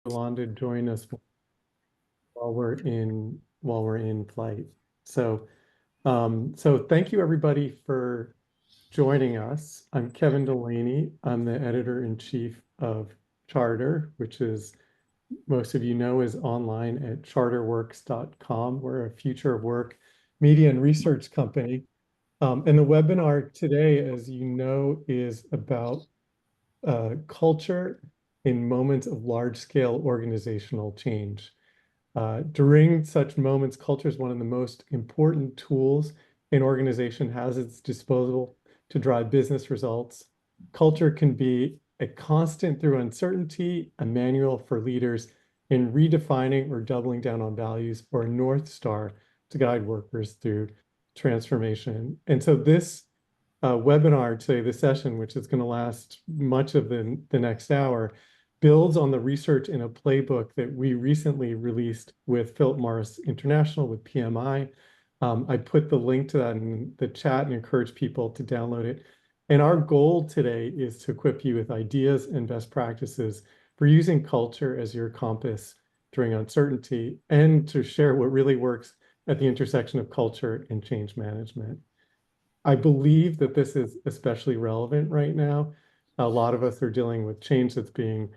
Yolanda join us while we're in flight. So thank you everybody for joining us. I'm Kevin Delaney. I'm the editor-in-chief of Charter, which is, most of you know, is online at charterworks.com. We're a future of work media and research company. And the webinar today, as you know, is about culture in moments of large-scale organizational change. During such moments, culture is one of the most important tools an organization has at its disposal to drive business results. Culture can be a constant through uncertainty, a manual for leaders in redefining or doubling down on values, or a North Star to guide workers through transformation. And so this webinar today, this session, which is going to last much of the next hour, builds on the research in a playbook that we recently released with Philip Morris International, with PMI. I put the link to that in the chat and encourage people to download it. And our goal today is to equip you with ideas and best practices for using culture as your compass during uncertainty, and to share what really works at the intersection of culture and change management. I believe that this is especially relevant right now. A lot of us are dealing with change that's being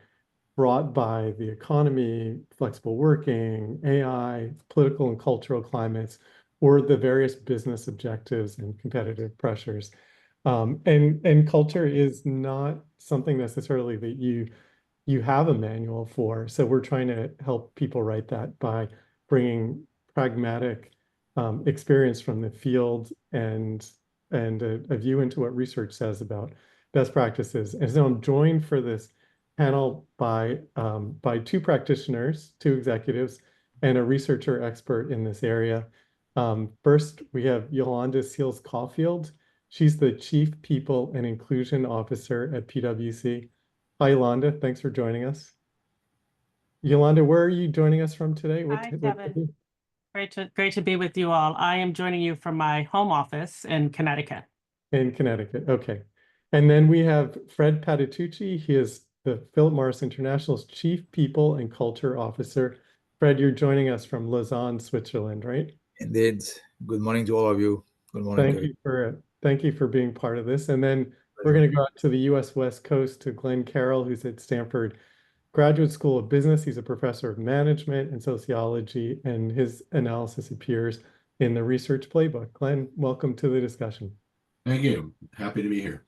brought by the economy, flexible working, AI, political and cultural climates, or the various business objectives and competitive pressures. And culture is not something necessarily that you have a manual for. So we're trying to help people write that by bringing pragmatic experience from the field and a view into what research says about best practices. And so I'm joined for this panel by two practitioners, two executives, and a researcher expert in this area. First, we have Yolanda Seals-Coffield. She's the Chief People and Inclusion Officer at PwC. Hi, Yolanda. Thanks for joining us. Yolanda, where are you joining us from today? Hi, Kevin. Great to be with you all. I am joining you from my home office in Connecticut. In Connecticut, okay. And then we have Fred Patitucci. He is the Philip Morris International's Chief People and Culture Officer. Fred, you're joining us from Lausanne, Switzerland, right? Indeed. Good morning to all of you. Good morning. Thank you for being part of this. And then we're going to go out to the US West Coast to Glenn Carroll, who's at Stanford Graduate School of Business. He's a professor of management and sociology, and his analysis appears in the research playbook. Glenn, welcome to the discussion. Thank you. Happy to be here.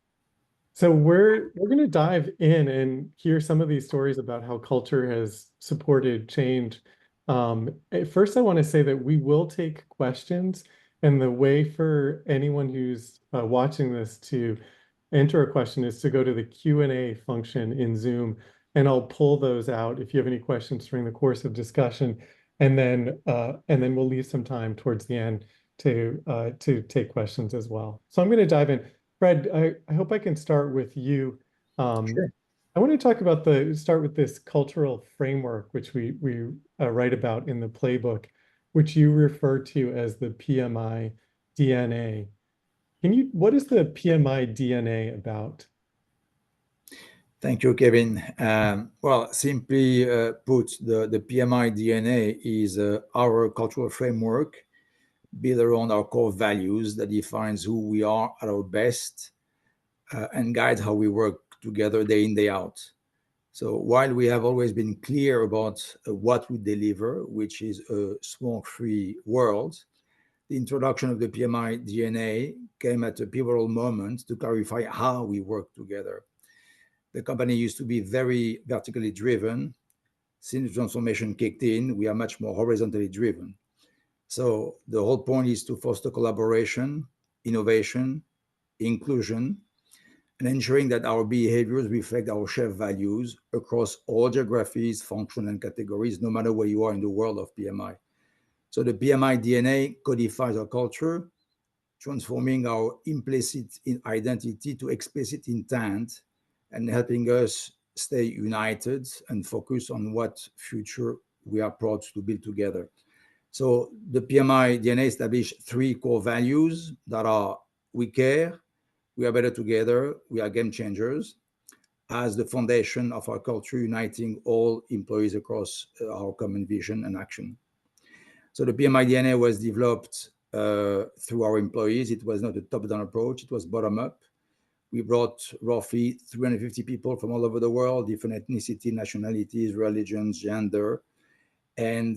So we're going to dive in and hear some of these stories about how culture has supported change. First, I want to say that we will take questions, and the way for anyone who's watching this to enter a question is to go to the Q&A function in Zoom, and I'll pull those out if you have any questions during the course of discussion, and then we'll leave some time towards the end to take questions as well. So I'm going to dive in. Fred, I hope I can start with you. Sure. I want to start with this cultural framework, which we write about in the playbook, which you refer to as the PMI DNA. What is the PMI DNA about? Thank you, Kevin. Well, simply put, the PMI DNA is our cultural framework built around our core values that defines who we are at our best and guides how we work together day in, day out. So while we have always been clear about what we deliver, which is a smoke-free world, the introduction of the PMI DNA came at a pivotal moment to clarify how we work together. The company used to be very vertically driven. Since the transformation kicked in, we are much more horizontally driven. So the whole point is to foster collaboration, innovation, inclusion, and ensuring that our behaviors reflect our shared values across all geographies, functions, and categories, no matter where you are in the world of PMI. So the PMI DNA codifies our culture, transforming our implicit identity to explicit intent and helping us stay united and focus on what future we are proud to build together. So the PMI DNA established three core values that are: we care, we are better together, we are game changers. as the foundation of our culture, uniting all employees across our common vision and action. So the PMI DNA was developed through our employees. It was not a top-down approach, it was bottom-up. We brought roughly 350 people from all over the world, different ethnicity, nationalities, religions, gender. And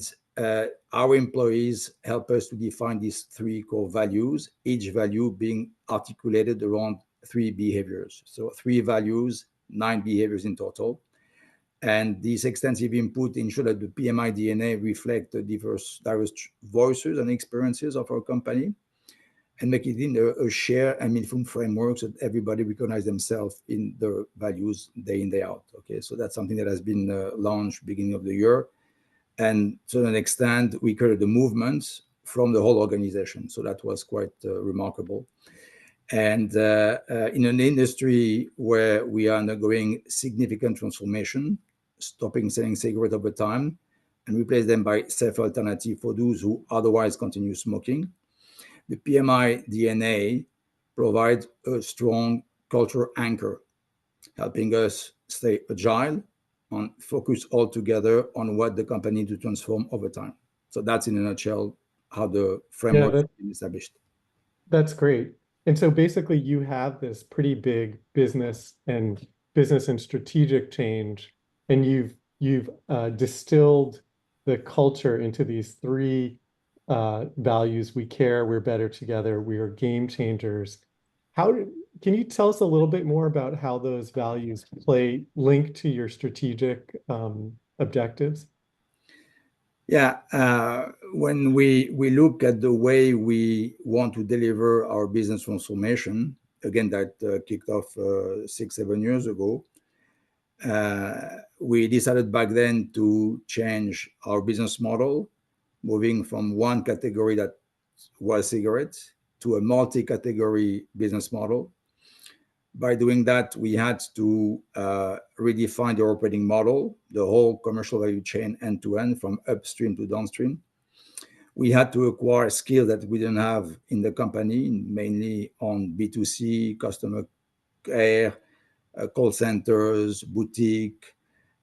our employees help us to define these 3 core values, each value being articulated around 3 behaviors. So 3 values, 9 behaviors in total. And this extensive input ensure that the PMI DNA reflect the diverse voices and experiences of our company, and make it in a shared and meaningful framework so that everybody recognize themselves in their values day in, day out. Okay, so that's something that has been launched beginning of the year. And to an extent, we created the movement from the whole organization. So that was quite remarkable. And in an industry where we are undergoing significant transformation, stopping selling cigarettes over time and replace them by safer alternative for those who otherwise continue smoking, the PMI DNA provides a strong cultural anchor, helping us stay agile and focus all together on what the company needs to transform over time. So that's in a nutshell how the framework has been established. That's great. And so basically you have this pretty big business and strategic change, and you've distilled the culture into these 3 values: we care, we're better together, we are game changers. Can you tell us a little bit more about how those values link to your strategic objectives? Yeah, when we look at the way we want to deliver our business transformation, again, that kicked off 6-7 years ago, we decided back then to change our business model, moving from one category that was cigarettes to a multi-category business model. By doing that, we had to redefine the operating model, the whole commercial value chain end-to-end from upstream to downstream. We had to acquire skills that we didn't have in the company, mainly on B2C, customer care, call centers, boutique,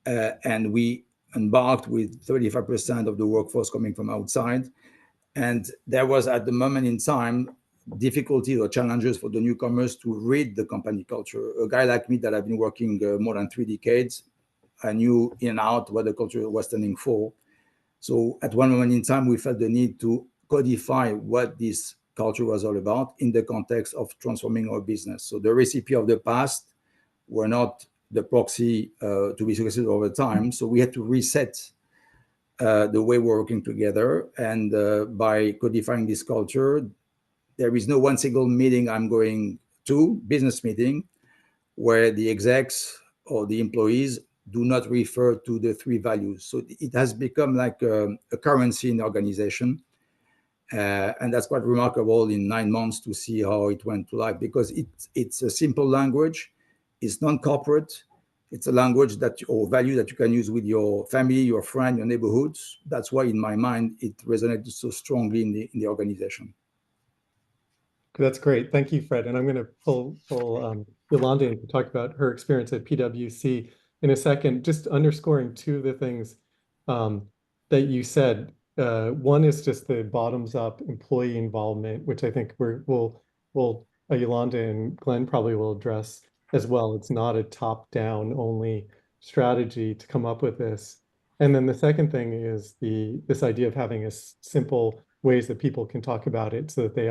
and we embarked with 35% of the workforce coming from outside. And there was, at the moment in time, difficulties or challenges for the newcomers to read the company culture. A guy like me that I've been working more than 3 decades, I knew in and out what the culture was standing for. So at one moment in time, we felt the need to codify what this culture was all about in the context of transforming our business. So the recipe of the past were not the proxy to be successful over time. So we had to reset the way we're working together. And by codifying this culture, there is no one single meeting I'm going to, business meeting, where the execs or the employees do not refer to the 3 values. So it has become like a currency in the organization. And that's quite remarkable in 9 months to see how it went to life, because it's a simple language. It's non-corporate. It's a language or value that you can use with your family, your friend, your neighborhoods. That's why, in my mind, it resonated so strongly in the organization. That's great. Thank you, Fred. And I'm going to pull Yolanda in to talk about her experience at PwC in a second, just underscoring 2 of the things that you said. One is just the bottoms-up employee involvement, which I think Yolanda and Glenn probably will address as well. It's not a top-down only strategy to come up with this. And then the second thing is this idea of having a simple ways that people can talk about it so that they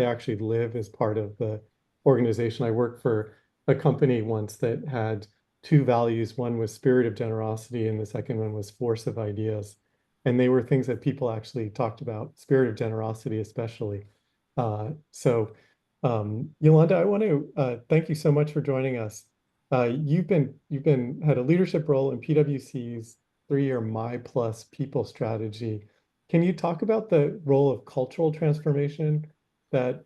actually live as part of the organization. I worked for a company once that had 2 values. One was spirit of generosity, and the second one was force of ideas. And they were things that people actually talked about, spirit of generosity especially. Yolanda, I want to thank you so much for joining us. You've had a leadership role in PwC's 3-year My Plus People strategy. Can you talk about the role of cultural transformation that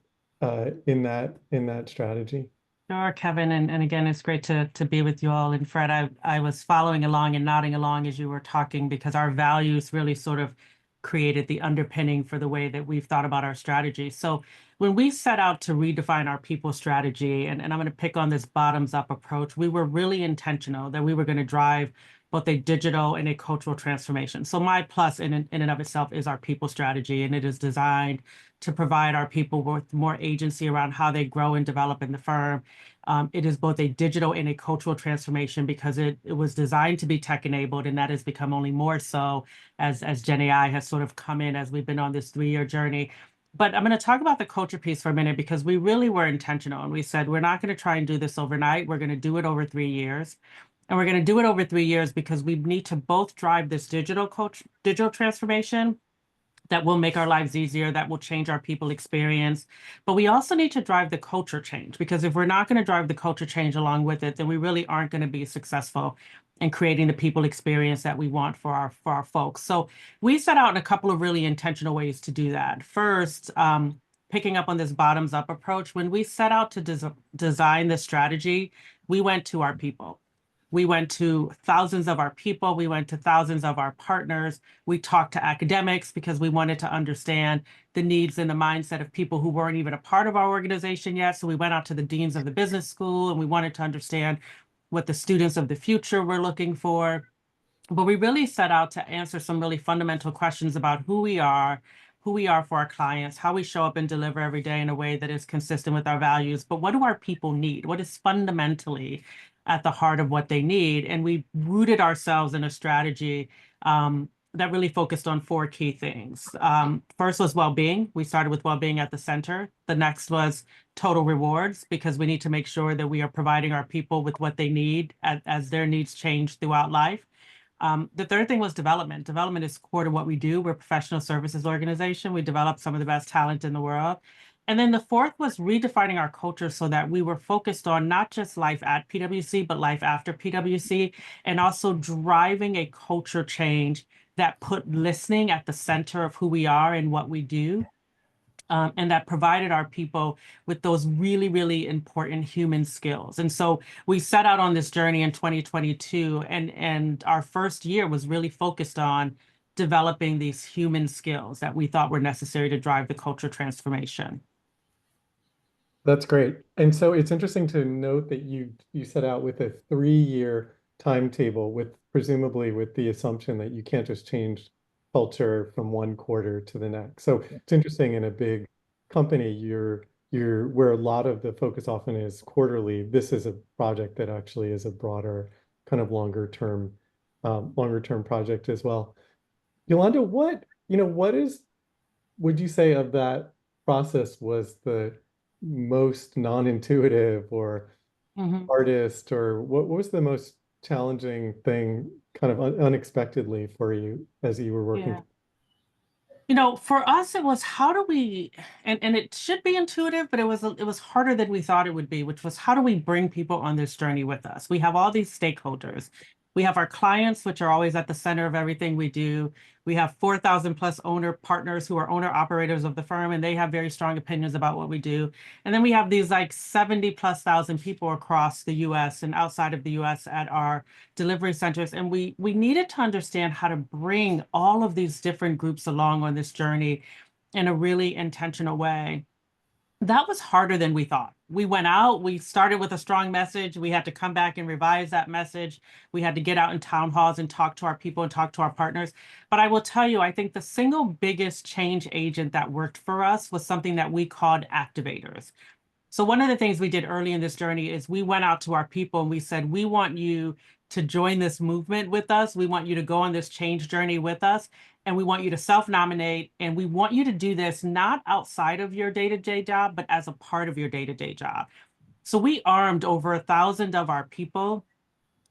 in that strategy? Sure, Kevin, and again, it's great to be with you all. And Fred, I was following along and nodding along as you were talking, because our values really sort of created the underpinning for the way that we've thought about our strategy. So when we set out to redefine our people strategy, and I'm going to pick on this bottoms up approach, we were really intentional that we were going to drive both a digital and a cultural transformation. So my plus in and of itself is our people strategy, and it is designed to provide our people with more agency around how they grow and develop in the firm. It is both a digital and a cultural transformation because it was designed to be tech enabled, and that has become only more so as Gen AI has sort of come in as we've been on this 3-year journey. But I'm going to talk about the culture piece for a minute because we really were intentional, and we said we're not going to try and do this overnight. We're going to do it over 3 years. And we're going to do it over 3 years because we need to both drive this digital transformation that will make our lives easier, that will change our people experience. But we also need to drive the culture change, because if we're not going to drive the culture change along with it, then we really aren't going to be successful in creating the people experience that we want for our folks. So we set out in a couple of really intentional ways to do that. First, picking up on this bottoms up approach, when we set out to design this strategy, we went to our people. We went to thousands of our people. We went to thousands of our partners. We talked to academics because we wanted to understand the needs and the mindset of people who weren't even a part of our organization yet. So we went out to the deans of the business school, and we wanted to understand what the students of the future were looking for. But we really set out to answer some really fundamental questions about who we are for our clients, how we show up and deliver every day in a way that is consistent with our values. But what do our people need? What is fundamentally at the heart of what they need? And we rooted ourselves in a strategy that really focused on 4 key things. First was well-being. We started with well-being at the center. The next was total rewards, because we need to make sure that we are providing our people with what they need as their needs change throughout life. The third thing was development. Development is core to what we do. We're a professional services organization. We develop some of the best talent in the world. And then the fourth was redefining our culture so that we were focused on not just life at PwC, but life after PwC, and also driving a culture change that put listening at the center of who we are and what we do. And that provided our people with those really, really important human skills. And so we set out on this journey in 2022, and our first year was really focused on developing these human skills that we thought were necessary to drive the culture transformation. That's great. And so it's interesting to note that you set out with a 3-year timetable, with presumably with the assumption that you can't just change culture from one quarter to the next. So it's interesting, in a big company, you're where a lot of the focus often is quarterly. This is a project that actually is a broader, kind of longer term project as well. Yolanda, what would you say of that process was the most non-intuitive or hardest, or what was the most challenging thing kind of unexpectedly for you as you were working? Yeah. For us, it was how do we, and it should be intuitive, but it was harder than we thought it would be, which was how do we bring people on this journey with us? We have all these stakeholders. We have our clients, which are always at the center of everything we do. We have 4,000 plus owner partners who are owner operators of the firm, and they have very strong opinions about what we do. And then we have these like 70 plus thousand people across the US and outside of the US at our delivery centers. And we needed to understand how to bring all of these different groups along on this journey in a really intentional way. That was harder than we thought. We went out, we started with a strong message. We had to come back and revise that message. We had to get out in town halls and talk to our people and talk to our partners. But I will tell you, I think the single biggest change agent that worked for us was something that we called activators. So one of the things we did early in this journey is we went out to our people and we said, we want you to join this movement with us. We want you to go on this change journey with us. And we want you to self-nominate. And we want you to do this not outside of your day-to-day job, but as a part of your day-to-day job. So we armed over 1,000 of our people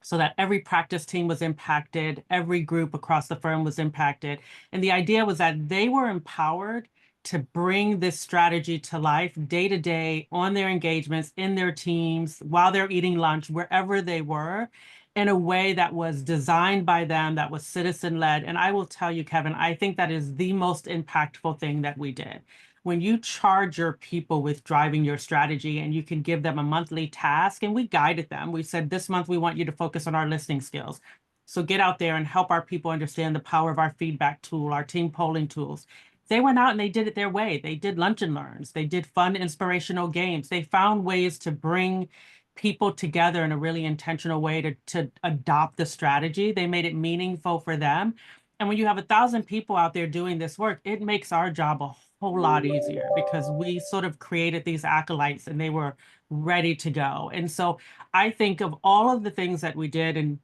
so that every practice team was impacted, every group across the firm was impacted. And the idea was that they were empowered to bring this strategy to life day to day on their engagements, in their teams, while they're eating lunch, wherever they were, in a way that was designed by them, that was citizen-led. And I will tell you, Kevin, I think that is the most impactful thing that we did. When you charge your people with driving your strategy and you can give them a monthly task, and we guided them, we said, this month we want you to focus on our listening skills. So get out there and help our people understand the power of our feedback tool, our team polling tools. They went out and they did it their way. They did lunch and learns. They did fun, inspirational games. They found ways to bring people together in a really intentional way to adopt the strategy. They made it meaningful for them. And when you have 1,000 people out there doing this work, it makes our job a whole lot easier because we sort of created these acolytes and they were ready to go. And so I think of all of the things that we did, and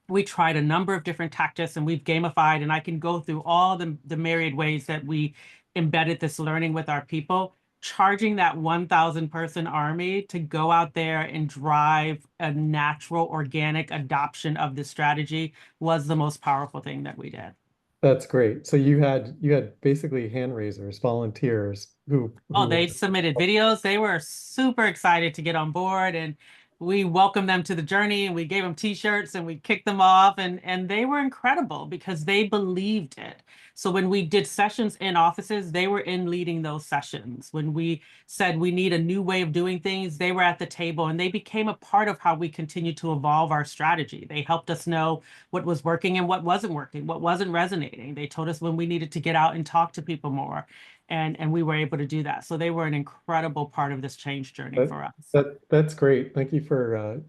we tried a number of different tactics and we've gamified, and I can go through all the myriad ways that we embedded this learning with our people. Charging that 1,000 person army to go out there and drive a natural, organic adoption of this strategy was the most powerful thing that we did. That's great. So you had basically hand raisers, volunteers who Oh, were they submitted videos. They were super excited to get on board, and we welcomed them to the journey, and we gave them t-shirts and we kicked them off, and they were incredible because they believed it. So when we did sessions in offices, they were in leading those sessions. When we said we need a new way of doing things, they were at the table and they became a part of how we continue to evolve our strategy. They helped us know what was working and what wasn't working, what wasn't resonating. They told us when we needed to get out and talk to people more. And we were able to do that. So they were an incredible part of this change journey for us. that's great. Thank you for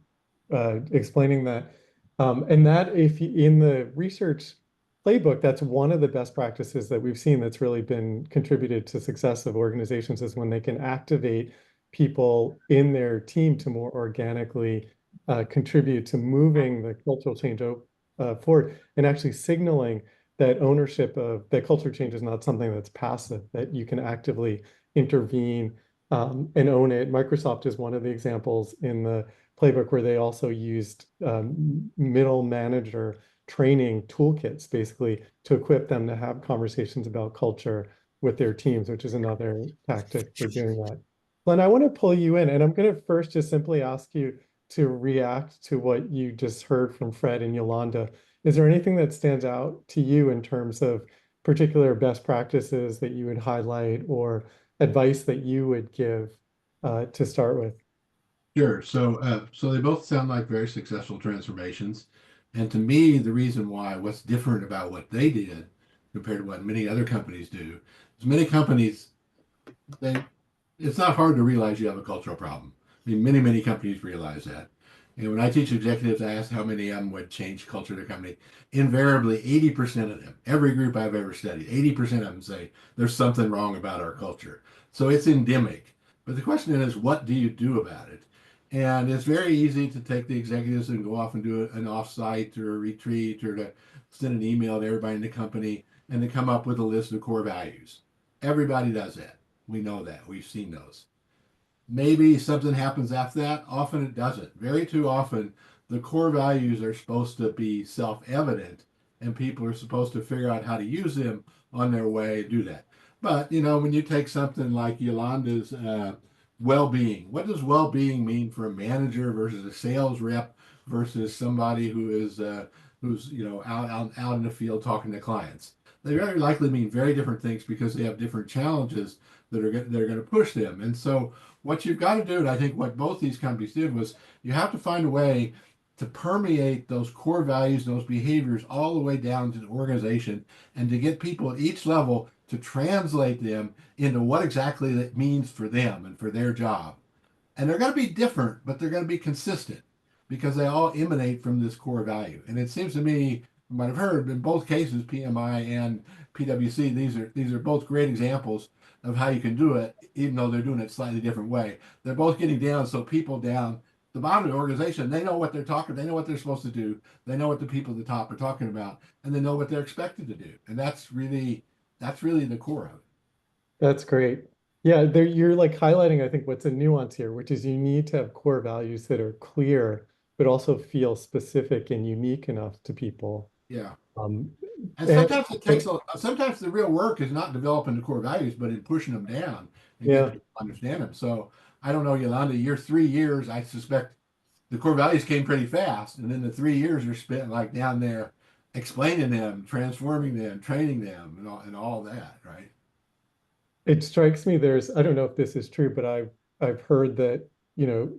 explaining that. And that if you, in the research playbook, that's one of the best practices that we've seen that's really been contributed to success of organizations is when they can activate people in their team to more organically contribute to moving the cultural change forward and actually signaling that ownership of that culture change is not something that's passive, that you can actively intervene and own it. Microsoft is one of the examples in the playbook where they also used middle manager training toolkits basically to equip them to have conversations about culture with their teams, which is another tactic for doing that. Glenn, I want to pull you in, and I'm going to first just simply ask you to react to what you just heard from Fred and Yolanda. Is there anything that stands out to you in terms of particular best practices that you would highlight or advice that you would give to start with? Sure. So they both sound like very successful transformations. And to me, the reason why what's different about what they did compared to what many other companies do is many companies, they it's not hard to realize you have a cultural problem. I mean, many companies realize that. And when I teach executives, I ask how many of them would change culture of their company. Invariably, 80% of them, every group I've ever studied, 80% of them say there's something wrong about our culture. So it's endemic. But the question is, what do you do about it? And it's very easy to take the executives and go off and do an offsite or a retreat or to send an email to everybody in the company and to come up with a list of core values. Everybody does that. We know that. We've seen those. Maybe something happens after that. Often it doesn't. Very too often, the core values are supposed to be self-evident, and people are supposed to figure out how to use them on their way to do that. But when you take something like Yolanda's well-being, what does well-being mean for a manager versus a sales rep versus somebody who's out in the field talking to clients? They very likely mean very different things because they have different challenges that are going to push them. And so what you've got to do, and I think what both these companies did, was you have to find a way to permeate those core values, those behaviors all the way down to the organization, and to get people at each level to translate them into what exactly that means for them and for their job. And they're going to be different, but they're going to be consistent because they all emanate from this core value. And it seems to me, you might have heard, in both cases, PMI and PwC, these are both great examples of how you can do it, even though they're doing it a slightly different way. They're both getting down so people down the bottom of the organization, they know what they're talking, they know what they're supposed to do, they know what the people at the top are talking about, and they know what they're expected to do. And that's really the core of it. That's great. Yeah, you're like highlighting, I think, what's a nuance here, which is you need to have core values that are clear, but also feel specific and unique enough to people. Yeah. Um, And and sometimes the real work is not developing the core values, but in pushing them down and yeah, getting people to understand them. So I don't know, Yolanda, your 3 years, I suspect the core values came pretty fast. And then the 3 years are spent like down there explaining them, transforming them, training them, and all that, right? it strikes me I don't know if this is true, but I've heard that,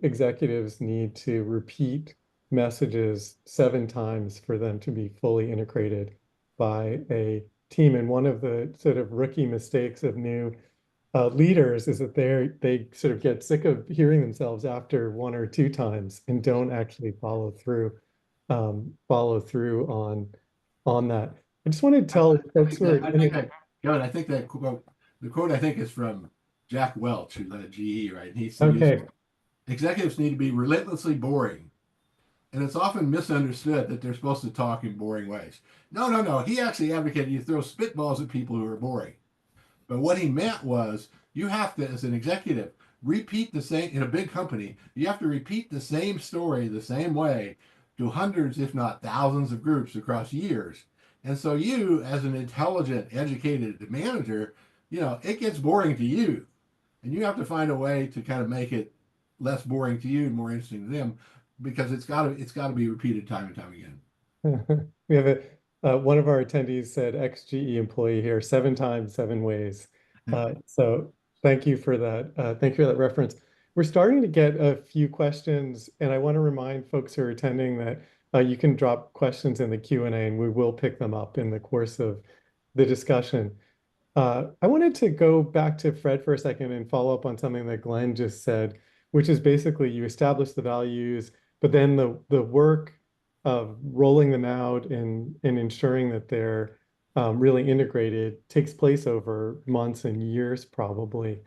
executives need to repeat messages 7 times for them to be fully integrated by a team. And one of the sort of rookie mistakes of new leaders is that they sort of get sick of hearing themselves after one or two times and don't actually follow through on that. I just want to tell folks who are Kevin, I think that quote, the quote I think is from Jack Welch, who led GE, right? And he okay. said, executives need to be relentlessly boring. And it's often misunderstood that they're supposed to talk in boring ways. No. He actually advocated you throw spitballs at people who are boring. But what he meant was you have to, as an executive, repeat the same, in a big company, you have to repeat the same story the same way to hundreds, if not thousands of groups across years. And so you, as an intelligent, educated manager, it gets boring to you. And you have to find a way to kind of make it less boring to you and more interesting to them, because it's got to be repeated time and time again. We have one of our attendees said ex-GE employee here 7 times, 7 ways. So thank you for that. Thank you for that reference. We're starting to get a few questions, and I want to remind folks who are attending that you can drop questions in the Q&A, and we will pick them up in the course of the discussion. I wanted to go back to Fred for a second and follow up on something that Glenn just said, which is basically you establish the values, but then the work of rolling them out and ensuring that they're really integrated takes place over months and years, probably.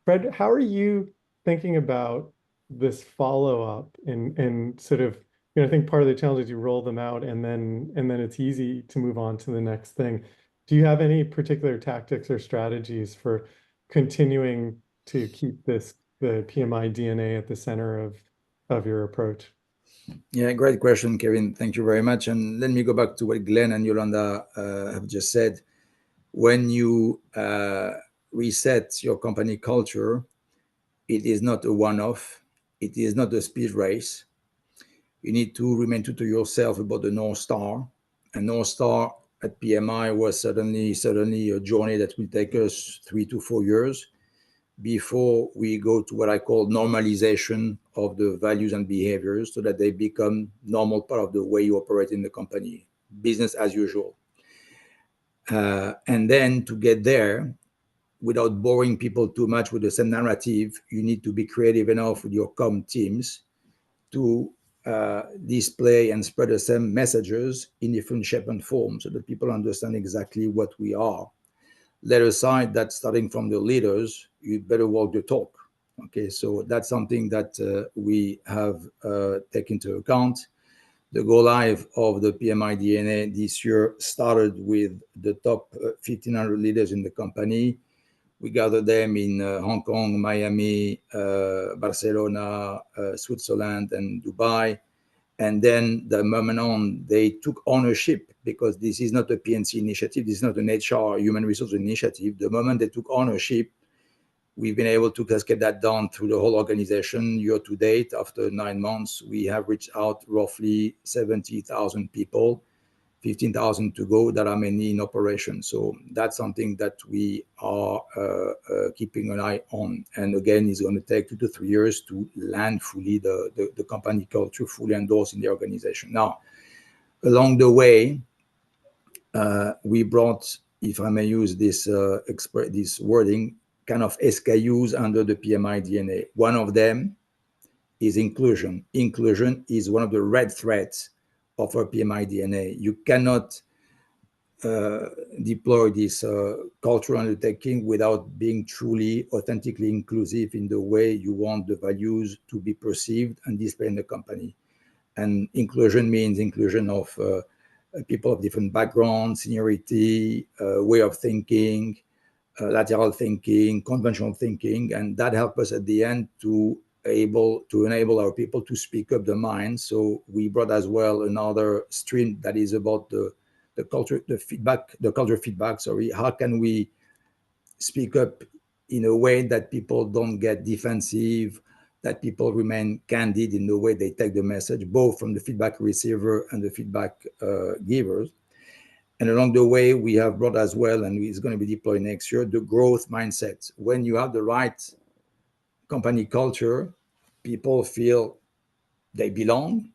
Fred, how are you thinking about this follow-up and sort of, I think part of the challenge is you roll them out and then it's easy to move on to the next thing. Do you have any particular tactics or strategies for continuing to keep the PMI DNA at the center of your approach? Yeah, great question, Kevin. Thank you very much. And let me go back to what Glenn and Yolanda have just said. When you reset your company culture, it is not a one-off. It is not a speed race. You need to remain true to yourself about the North Star. And North Star at PMI was certainly a journey that will take us 3 to 4 years before we go to what I call normalization of the values and behaviors so that they become normal part of the way you operate in the company, business as usual. And then to get there, without boring people too much with the same narrative, you need to be creative enough with your comm teams to display and spread the same messages in different shape and form so that people understand exactly what we are. Let aside that starting from the leaders, you better walk the talk. Okay, so that's something that we have taken into account. The go live of the PMI DNA this year started with the top 1,500 leaders in the company. We gathered them in Hong Kong, Miami, Barcelona, Switzerland, and Dubai. And then the moment on, they took ownership because this is not a PNC initiative. This is not an HR, human resource initiative. The moment they took ownership, we've been able to cascade that down through the whole organization. Year to date, after 9 months, we have reached out roughly 70,000 people, 15,000 to go that are mainly in operation. So that's something that we are keeping an eye on. And again, it's going to take 2 to 3 years to land fully the company culture fully endorsed in the organization. Now, along the way, we brought, if I may use this wording, kind of SKUs under the PMI DNA. One of them is inclusion. Inclusion is one of the red threads of our PMI DNA. You cannot deploy this cultural undertaking without being truly, authentically inclusive in the way you want the values to be perceived and displayed in the company. And inclusion means inclusion of people of different backgrounds, seniority, way of thinking, lateral thinking, conventional thinking, and that helped us at the end to enable our people to speak up their minds. So we brought as well another stream that is about the culture feedback. Sorry, how can we speak up in a way that people don't get defensive, that people remain candid in the way they take the message, both from the feedback receiver and the feedback givers. And along the way, we have brought as well, and it's going to be deployed next year, the growth mindset. When you have the right company culture, people feel they belong,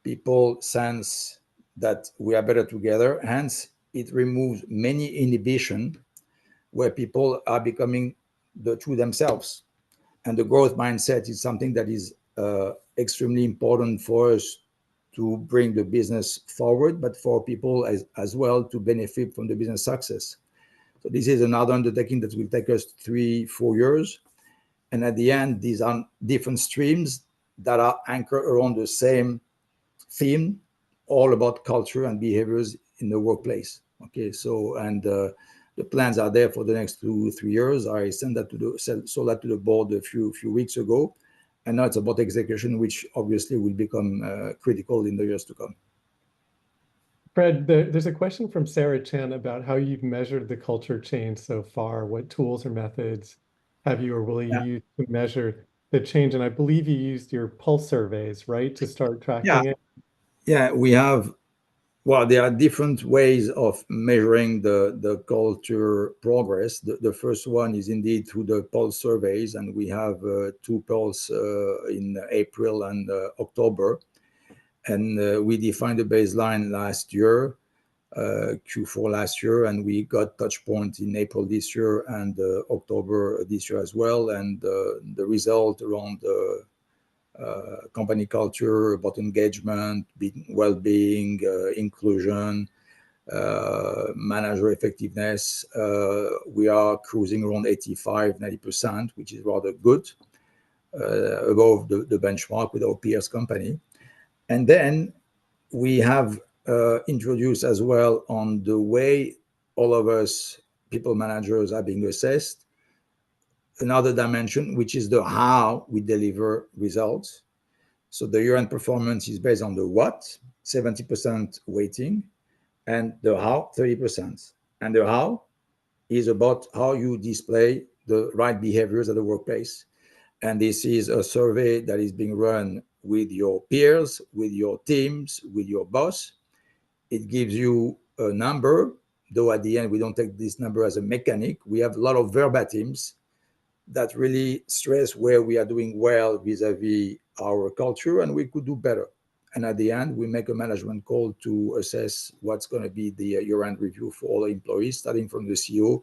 people sense that we are better together, hence it removes many inhibition where people are becoming the true themselves. And the growth mindset is something that is extremely important for us to bring the business forward, but for people as well to benefit from the business success. So this is another undertaking that will take us 3-4 years. And at the end, these are different streams that are anchored around the same theme, all about culture and behaviors in the workplace. Okay, so the plans are there for the next 2-3 years. I sent that to the board a few weeks ago, and now it's about execution, which obviously will become critical in the years to come. Fred, there's a question from Sarah Chen about how you've measured the culture change so far. What tools or methods have you or will you use to measure the change? And I believe you used your pulse surveys, right, to start tracking it? Yeah, we have. Well, there are different ways of measuring the culture progress. The first one is indeed through the pulse surveys, and we have 2 pulse in April and October. And we defined the baseline last year, Q4 last year, and we got touch points in April this year and October this year as well. And the result around company culture, about engagement, well-being, inclusion, manager effectiveness, we are cruising around 85-90%, which is rather good, above the benchmark with our peers company. And then we have introduced as well on the way all of us people managers are being assessed another dimension, which is the how we deliver results. So the year-end performance is based on the what, 70% weighting, and the how, 30%. And the how is about how you display the right behaviors at the workplace. And this is a survey that is being run with your peers, with your teams, with your boss. It gives you a number, though at the end, we don't take this number as a mechanic. We have a lot of verbatims that really stress where we are doing well vis-a-vis our culture and we could do better. And at the end, we make a management call to assess what's going to be the year-end review for all the employees, starting from the CEO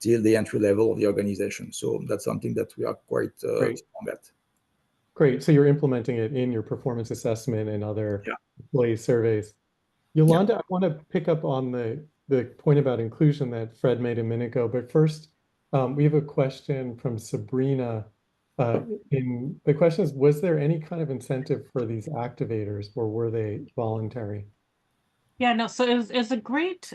till the entry level of the organization. So that's something that we are quite strong at. Great. So you're implementing it in your performance assessment and other employee surveys. Yolanda, I want to pick up on the point about inclusion that Fred made a minute ago. But first, we have a question from Sabrina. The question is, was there any kind of incentive for these activators, or were they voluntary? Yeah, no, so it's a great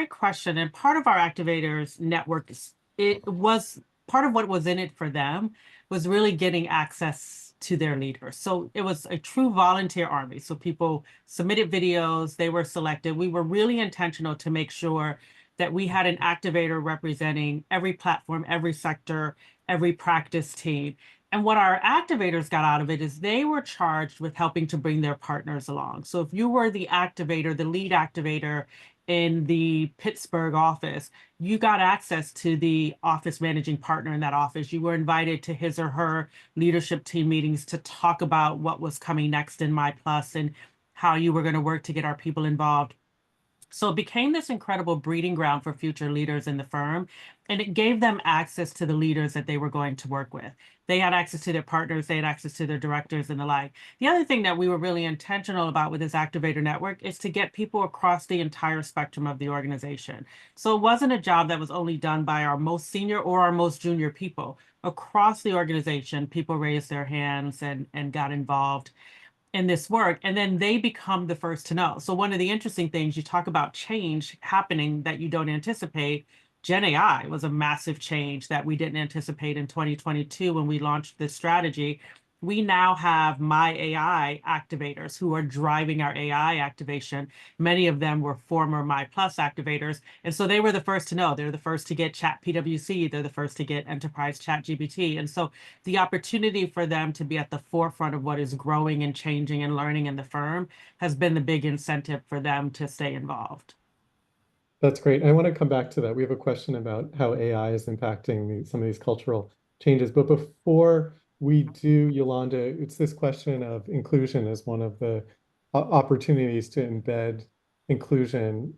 question. And part of our activators network it was part of what was in it for them was really getting access to their leaders. So it was a true volunteer army. So people submitted videos, they were selected. We were really intentional to make sure that we had an activator representing every platform, every sector, every practice team. And what our activators got out of it is they were charged with helping to bring their partners along. So if you were the activator, the lead activator in the Pittsburgh office, you got access to the office managing partner in that office. You were invited to his or her leadership team meetings to talk about what was coming next in MyPlus and how you were going to work to get our people involved. So it became this incredible breeding ground for future leaders in the firm, and it gave them access to the leaders that they were going to work with. They had access to their partners, they had access to their directors and the like. The other thing that we were really intentional about with this activator network is to get people across the entire spectrum of the organization. So it wasn't a job that was only done by our most senior or our most junior people. Across the organization, people raised their hands and got involved in this work, and then they become the first to know. So one of the interesting things, you talk about change happening that you don't anticipate. Gen AI was a massive change that we didn't anticipate in 2022 when we launched this strategy. We now have My AI activators who are driving our AI activation. Many of them were former MyPlus activators. And so they were the first to know. They're the first to get Chat PWC. They're the first to get Enterprise Chat GPT. And so the opportunity for them to be at the forefront of what is growing and changing and learning in the firm has been the big incentive for them to stay involved. That's great. I want to come back to that. We have a question about how AI is impacting some of these cultural changes. But before we do, Yolanda, it's this question of inclusion as one of the opportunities to embed inclusion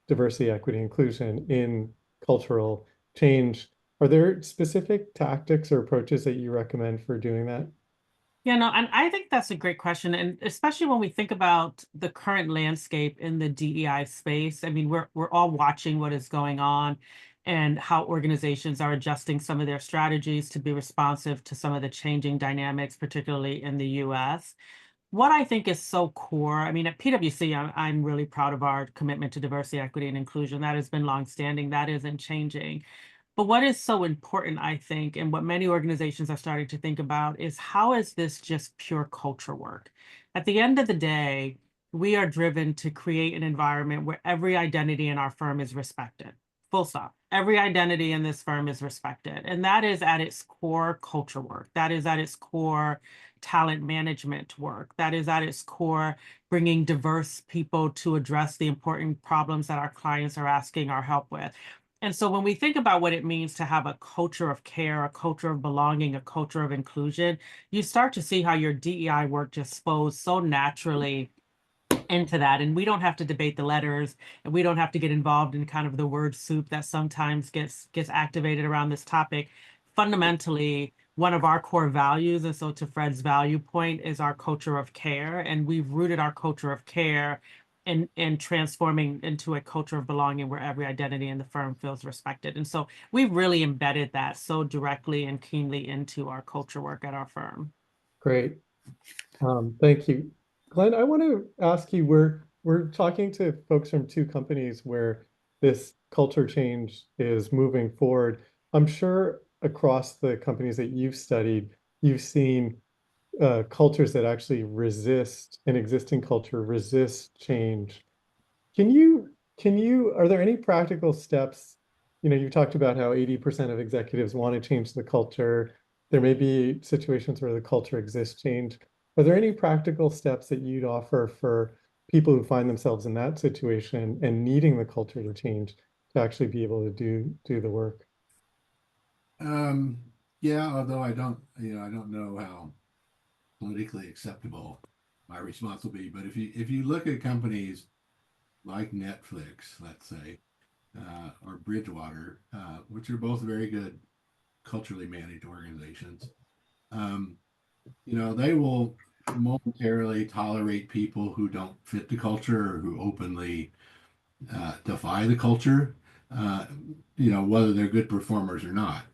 diversity, equity, inclusion in cultural change. Are there specific tactics or approaches that you recommend for doing that? Yeah, no, and I think that's a great question. And especially when we think about the current landscape in the DEI space, I mean, we're all watching what is going on and how organizations are adjusting some of their strategies to be responsive to some of the changing dynamics, particularly in the US. What I think is so core, I mean, at PwC, I'm really proud of our commitment to diversity, equity, and inclusion. That has been longstanding. That isn't changing. But what is so important, I think, and what many organizations are starting to think about is how is this just pure culture work? At the end of the day, we are driven to create an environment where every identity in our firm is respected. Full stop. Every identity in this firm is respected. And that is at its core culture work. That is at its core talent management work. That is at its core bringing diverse people to address the important problems that our clients are asking our help with. And so when we think about what it means to have a culture of care, a culture of belonging, a culture of inclusion, you start to see how your DEI work just flows so naturally into that. And we don't have to debate the letters, and we don't have to get involved in kind of the word soup that sometimes gets activated around this topic. Fundamentally, one of our core values, and so to Fred's value point, is our culture of care. And we've rooted our culture of care in transforming into a culture of belonging where every identity in the firm feels respected. And so we've really embedded that so directly and keenly into our culture work at our firm. Great. Thank you. Glenn, I want to ask you, we're talking to folks from two companies where this culture change is moving forward. I'm sure across the companies that you've studied, you've seen cultures that actually resist an existing culture, resist change. Are there any practical steps? You know, you talked about how 80% of executives want to change the culture. There may be situations where the culture exists change. Are there any practical steps that you'd offer for people who find themselves in that situation and needing the culture to change to actually be able to do the work? Um, yeah, although I don't know how politically acceptable my response will be. But if you look at companies like Netflix, let's say, or Bridgewater, which are both very good culturally managed organizations, um, they will momentarily tolerate people who don't fit the culture or who openly defy the culture, uh, whether they're good performers or not.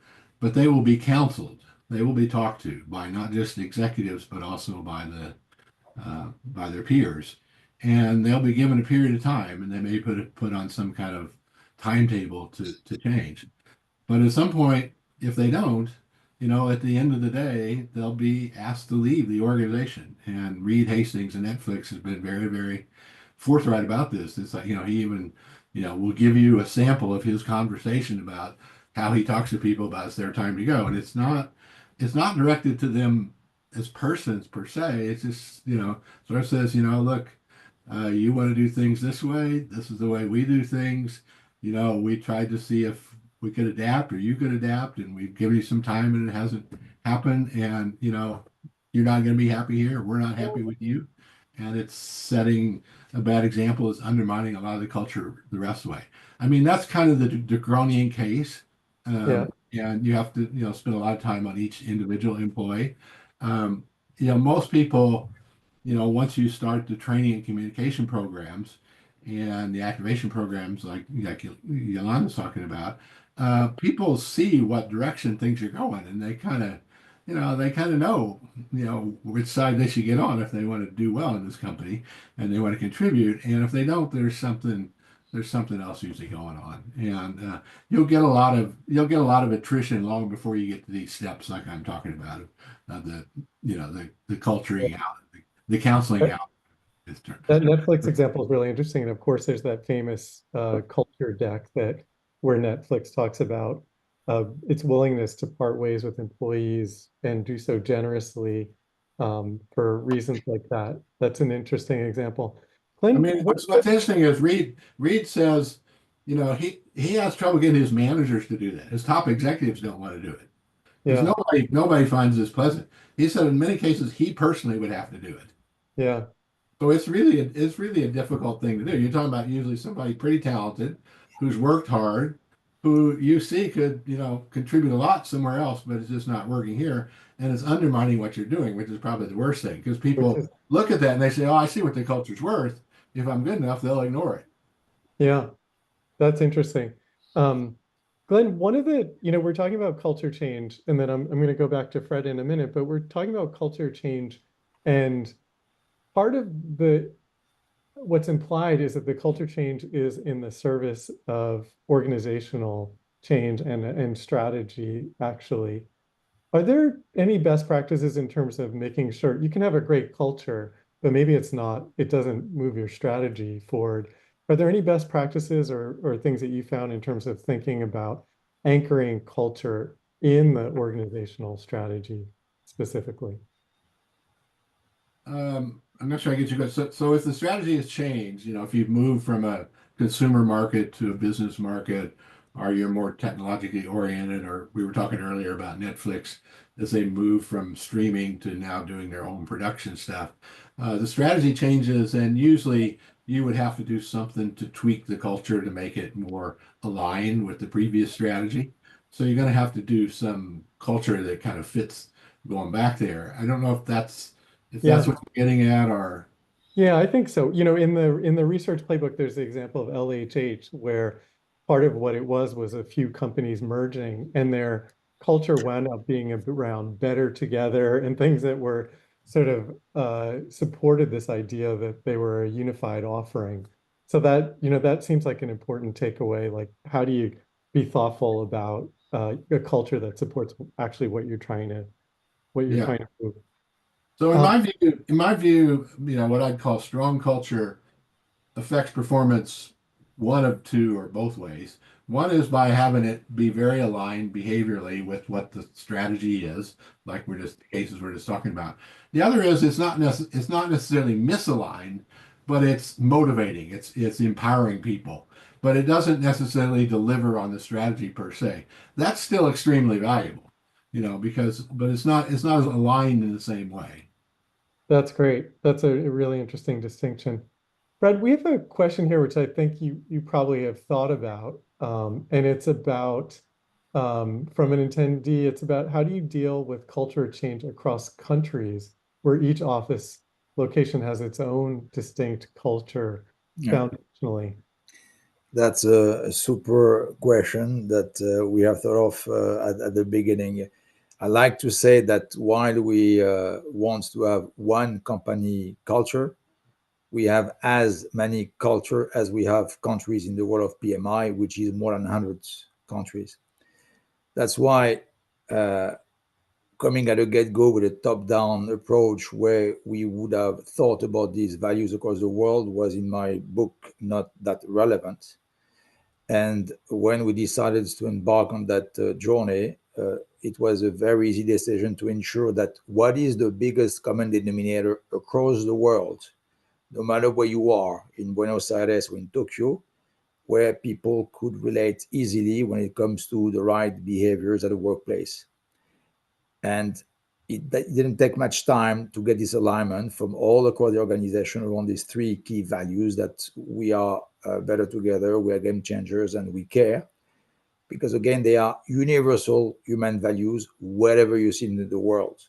But they will be counseled. They will be talked to by not just executives, but also by their peers, and they'll be given a period of time, and they may put on some kind of timetable to change. But at some point, if they don't, at the end of the day, they'll be asked to leave the organization. And Reed Hastings and Netflix has been very, very forthright about this. It's like, he even, will give you a sample of his conversation about how he talks to people about it's their time to go. And it's not directed to them as persons per se. It's just, sort of says, look, you want to do things this way. This is the way we do things. We tried to see if we could adapt or you could adapt, and we've given you some time and it hasn't happened. And, you're not going to be happy here. We're not happy with you. And it's setting a bad example. It's undermining a lot of the culture the rest of the way. I mean, that's kind of the draconian case. Yeah. And you have to, spend a lot of time on each individual employee. Um, most people, once you start the training and communication programs and the activation programs like Yolanda's talking about, people see what direction things are going, and they kind of, know, which side they should get on if they want to do well in this company and they want to contribute. And if they don't, there's something else usually going on, and you'll get a lot of attrition long before you get to these steps like I'm talking about, the culturing out, the counseling out. That Netflix example is really interesting. And of course, there's that famous culture deck where Netflix talks about its willingness to part ways with employees and do so generously for reasons like that. That's an interesting example. I Glenn, mean, what's interesting is Reed says, he has trouble getting his managers to do that. His top executives don't want to do it because yeah, nobody finds this pleasant. He said in many cases he personally would have to do it. yeah. So it's really a difficult thing to do. You're talking about usually somebody pretty talented who's worked hard, who you see could, contribute a lot somewhere else, but it's just not working here. And it's undermining what you're doing, which is probably the worst thing because which people is, look at that and they say, "Oh, I see what the culture's worth. If I'm good enough, they'll ignore it." yeah, that's interesting. Um, Glenn, one of the, we're talking about culture change, and then I'm going to go back to Fred in a minute, but we're talking about culture change, and part of the what's implied is that the culture change is in the service of organizational change and strategy, actually. Are there any best practices in terms of making sure you can have a great culture, but maybe it doesn't move your strategy forward? Are there any best practices or things that you found in terms of thinking about anchoring culture in the organizational strategy specifically? I'm not sure I get you good. So if the strategy has changed, if you've moved from a consumer market to a business market, or you're more technologically oriented, or we were talking earlier about Netflix as they move from streaming to now doing their own production stuff, the strategy changes, and usually you would have to do something to tweak the culture to make it more aligned with the previous strategy. So you're going to have to do some culture that kind of fits going back there. I don't know if that's Yeah. what you're getting at, or Yeah, I think so. In the research playbook, there's the example of LHH, where part of what it was a few companies merging, and their culture wound up being around better together and things that were sort of supported this idea that they were a unified offering. So that seems like an important takeaway. Like, how do you be thoughtful about a culture that supports actually what you're yeah. trying to do? So in Um, my view, what I'd call strong culture affects performance one of two or both ways. One is by having it be very aligned behaviorally with what the strategy is, like the cases we're just talking about. The other is it's not necessarily misaligned, but it's motivating. It's empowering people, but it doesn't necessarily deliver on the strategy per se. That's still extremely valuable, because but it's not as aligned in the same way. That's great. That's a really interesting distinction. Fred, we have a question here, which I think you probably have thought about, and it's about from an attendee. It's about how do you deal with culture change across countries where each office location has its own distinct culture Yeah, foundationally. that's a super question that we have thought of at the beginning. I like to say that while we want to have one company culture, we have as many culture as we have countries in the world of PMI, which is more than 100 countries. That's why uh, coming at a get-go with a top-down approach where we would have thought about these values across the world was in my book not that relevant. And when we decided to embark on that journey, it was a very easy decision to ensure that what is the biggest common denominator across the world, no matter where you are, in Buenos Aires or in Tokyo, where people could relate easily when it comes to the right behaviors at the workplace. And it didn't take much time to get this alignment from all across the organization around these three key values that we are better together, we are game changers, and we care. Because again, they are universal human values wherever you see in the world.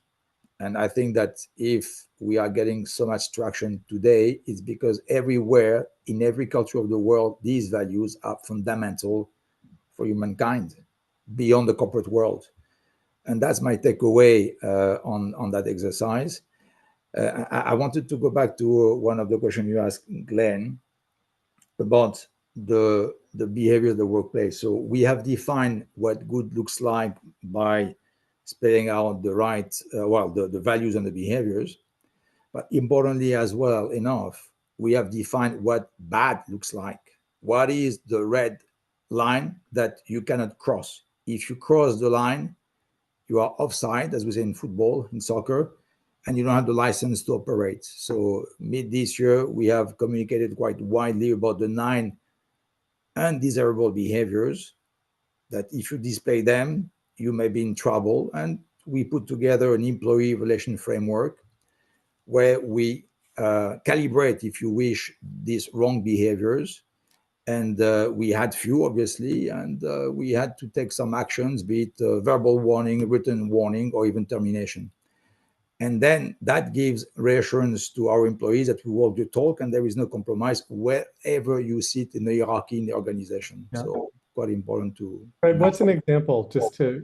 And I think that if we are getting so much traction today, it's because everywhere, in every culture of the world, these values are fundamental for humankind beyond the corporate world. And that's my takeaway on that exercise. I wanted to go back to one of the questions you asked, Glenn, about the behavior of the workplace. So we have defined what good looks like by spelling out the right, the values and the behaviors. But importantly, as well enough, we have defined what bad looks like. What is the red line that you cannot cross? If you cross the line, you are offside, as we say in football, in soccer, and you don't have the license to operate. So mid this year, we have communicated quite widely about the 9 undesirable behaviors that if you display them, you may be in trouble. And we put together an employee relation framework where we calibrate, if you wish, these wrong behaviors. And we had few, obviously, and we had to take some actions, be it verbal warning, written warning, or even termination. And then that gives reassurance to our employees that we walk the talk and there is no compromise wherever you sit in the hierarchy in the organization. Yeah. So quite important to. Right. What's an example, just to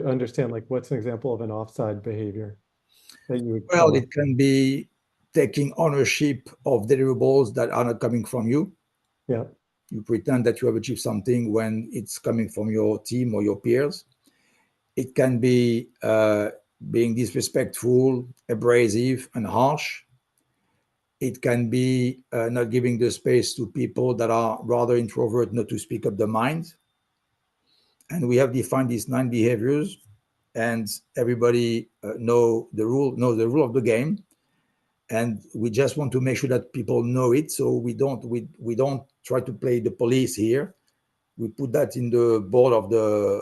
understand, like what's an example of an offside behavior that you would Well, call it can be taking ownership of deliverables that are not coming from you. Yeah. You pretend that you have achieved something when it's coming from your team or your peers. It can be being disrespectful, abrasive, and harsh. It can be not giving the space to people that are rather introvert, not to speak up their mind. And we have defined these 9 behaviors, and everybody knows the rule of the game. And we just want to make sure that people know it, so we don't try to play the police here. We put that in the board of the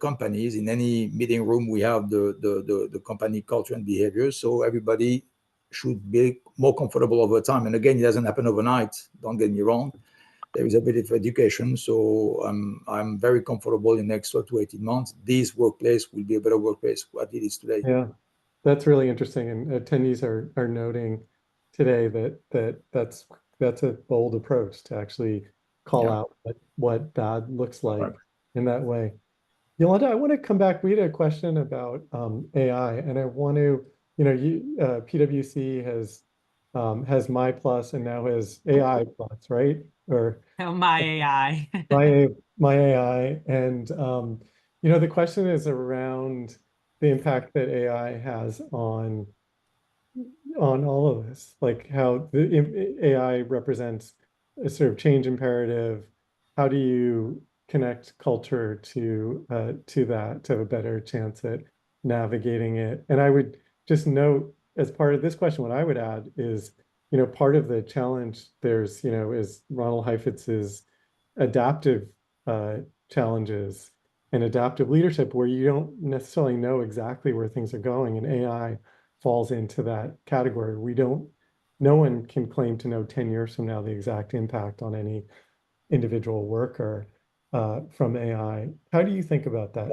companies. In any meeting room, we have the company culture and behaviors, so everybody should be more comfortable over time. And again, it doesn't happen overnight. Don't get me wrong. There is a bit of education, so I'm very comfortable in the next 12 to 18 months. This workplace will be a better workplace what it is today. Yeah, that's really interesting. And attendees are noting today that's a bold approach to actually call out what bad looks like in that way. Yolanda, I want to come back. We had a question about AI, and I want to, PwC has My Plus and now has AI Plus, right? Or My AI. my AI, and the question is around the impact that AI has on all of this, like how the AI represents a sort of change imperative. How do you connect culture to that to have a better chance at navigating it? And I would just note, as part of this question, what I would add is, part of the challenge is Ronald Heifetz's adaptive challenges and adaptive leadership, where you don't necessarily know exactly where things are going, and AI falls into that category. No one can claim to know 10 years from now the exact impact on any individual worker from AI. How do you think about that?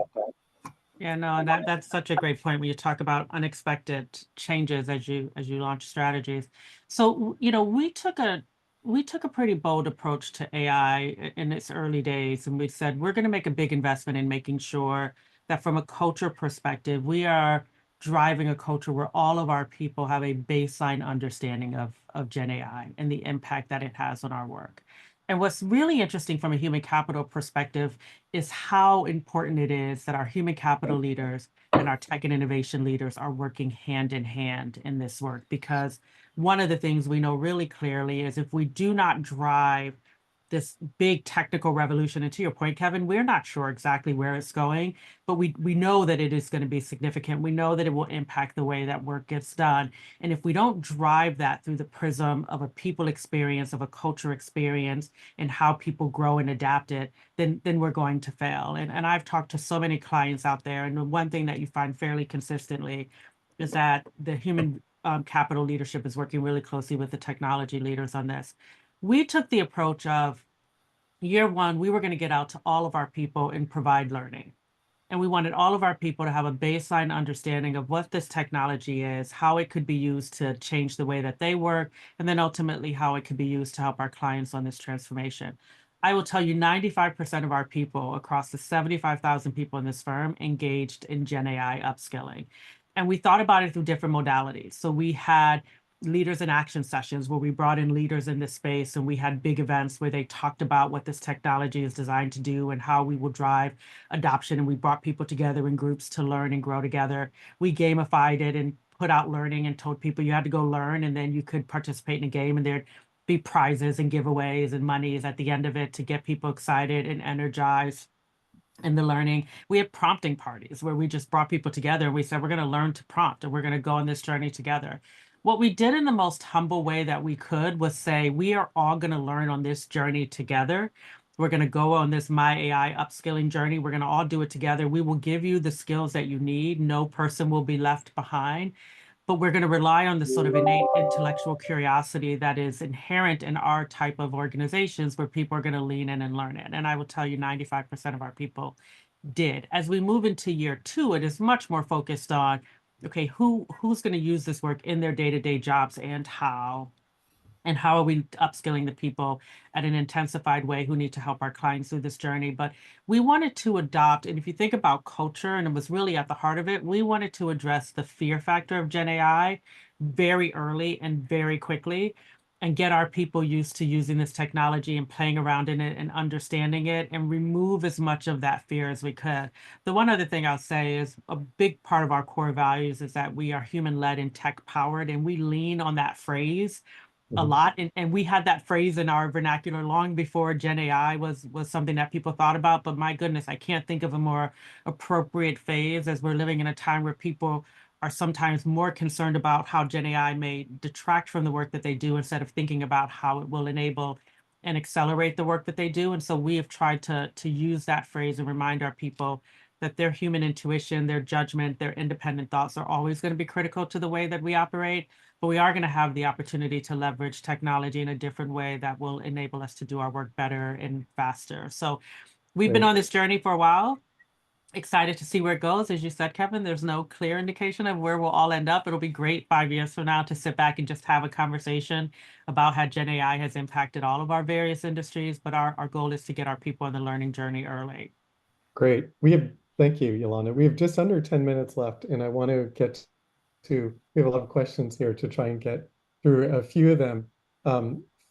Yeah, no, that's such a great point when you talk about unexpected changes as you launch strategies. So, we took a pretty bold approach to AI in its early days, and we said we're going to make a big investment in making sure that from a culture perspective, we are driving a culture where all of our people have a baseline understanding of Gen AI and the impact that it has on our work. And what's really interesting from a human capital perspective is how important it is that our human capital leaders and our tech and innovation leaders are working hand in hand in this work. Because one of the things we know really clearly is if we do not drive this big technical revolution, and to your point, Kevin, we're not sure exactly where it's going, but we know that it is going to be significant. We know that it will impact the way that work gets done. And if we don't drive that through the prism of a people experience, of a culture experience, and how people grow and adapt it, then we're going to fail. And I've talked to so many clients out there, and the one thing that you find fairly consistently is that the human capital leadership is working really closely with the technology leaders on this. We took the approach of year one, we were going to get out to all of our people and provide learning. And we wanted all of our people to have a baseline understanding of what this technology is, how it could be used to change the way that they work, and then ultimately how it could be used to help our clients on this transformation. I will tell you 95% of our people across the 75,000 people in this firm engaged in Gen AI upskilling. And we thought about it through different modalities. So we had leaders in action sessions where we brought in leaders in this space, and we had big events where they talked about what this technology is designed to do and how we will drive adoption. And we brought people together in groups to learn and grow together. We gamified it and put out learning and told people you had to go learn, and then you could participate in a game, and there'd be prizes and giveaways and monies at the end of it to get people excited and energized in the learning. We had prompting parties where we just brought people together and we said, we're going to learn to prompt and we're going to go on this journey together. What we did in the most humble way that we could was say, we are all going to learn on this journey together. We're going to go on this My AI upskilling journey. We're going to all do it together. We will give you the skills that you need. No person will be left behind. but we're going to rely on the sort of innate intellectual curiosity that is inherent in our type of organizations where people are going to lean in and learn it. And I will tell you 95% of our people did. As we move into year 2, it is much more focused on, okay, who's going to use this work in their day-to-day jobs and how are we upskilling the people at an intensified way who need to help our clients through this journey. But we wanted to adopt, and if you think about culture, and it was really at the heart of it, we wanted to address the fear factor of Gen AI very early and very quickly, and get our people used to using this technology and playing around in it and understanding it, and remove as much of that fear as we could. The one other thing I'll say is a big part of our core values is that we are human-led and tech-powered, and we lean on that phrase a lot. And we had that phrase in our vernacular long before Gen AI was something that people thought about. But my goodness, I can't think of a more appropriate phase, as we're living in a time where people are sometimes more concerned about how Gen AI may detract from the work that they do, instead of thinking about how it will enable and accelerate the work that they do. And so we have tried to use that phrase and remind our people that their human intuition, their judgment, their independent thoughts are always going to be critical to the way that we operate. But we are going to have the opportunity to leverage technology in a different way that will enable us to do our work better and faster. So we've been on this journey for a while. Excited to see where it goes. As you said, Kevin, there's no clear indication of where we'll all end up. It'll be great 5 years from now to sit back and just have a conversation about how Gen AI has impacted all of our various industries. But our goal is to get our people on the learning journey early. Great. Thank you, Yolanda. We have just under 10 minutes left, and I want to get to, we have a lot of questions here to try and get through a few of them.